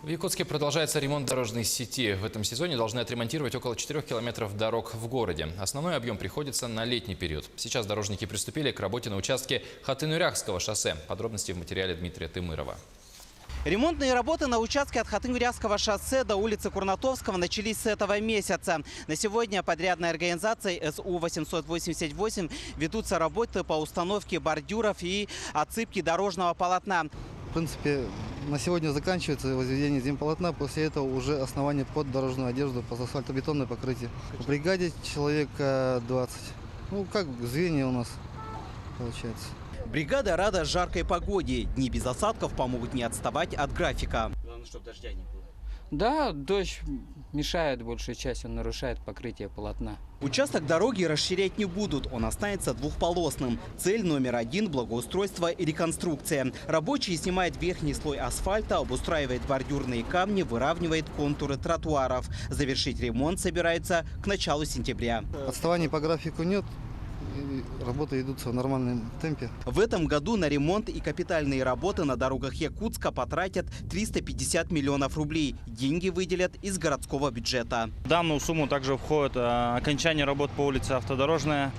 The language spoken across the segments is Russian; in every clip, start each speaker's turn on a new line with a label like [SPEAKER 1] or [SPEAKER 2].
[SPEAKER 1] В Якутске продолжается ремонт дорожной сети. В этом сезоне должны отремонтировать около 4 километров дорог в городе. Основной объем приходится на летний период. Сейчас дорожники приступили к работе на участке Хатын-Урякского шоссе. Подробности в материале Дмитрия Тымырова.
[SPEAKER 2] Ремонтные работы на участке от Хатын-Урякского шоссе до улицы Курнатовского начались с этого месяца. На сегодня подрядной организацией СУ-888 ведутся работы по установке бордюров и отсыпке дорожного полотна.
[SPEAKER 3] В принципе, на сегодня заканчивается возведение земполотна. После этого уже основание под дорожную одежду, под асфальтобетонное покрытие. В бригаде человек 20. Ну, как звенья у нас получается.
[SPEAKER 2] Бригада рада жаркой погоде. Дни без осадков помогут не отставать от графика.
[SPEAKER 4] Главное, чтобы дождя не было.
[SPEAKER 5] Да, дождь мешает большую часть, он нарушает покрытие полотна.
[SPEAKER 2] Участок дороги расширять не будут, он останется двухполосным. Цель номер один – благоустройство и реконструкция. Рабочие снимают верхний слой асфальта, обустраивает бордюрные камни, выравнивает контуры тротуаров. Завершить ремонт собираются к началу сентября.
[SPEAKER 3] Отставаний по графику нет. И работы идут в нормальном темпе.
[SPEAKER 2] В этом году на ремонт и капитальные работы на дорогах Якутска потратят 350 миллионов рублей. Деньги выделят из городского бюджета.
[SPEAKER 4] В данную сумму также входит окончание работ по улице Автодорожная,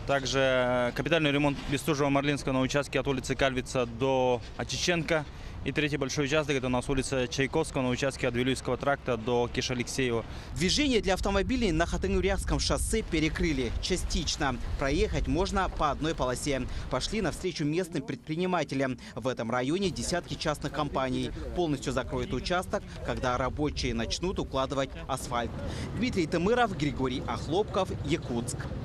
[SPEAKER 4] также капитальный ремонт Бестужево-Марлинского на участке от улицы Кальвица до Очиченко. И третий большой участок – это у нас улица Чайковского на участке от Вилюйского тракта до Киш-Алексеева.
[SPEAKER 2] Движение для автомобилей на Хатын-Урякском шоссе перекрыли частично. Проехать можно по одной полосе. Пошли навстречу местным предпринимателям. В этом районе десятки частных компаний. Полностью закроют участок, когда рабочие начнут укладывать асфальт. Дмитрий Тымыров, Григорий Охлопков, Якутск.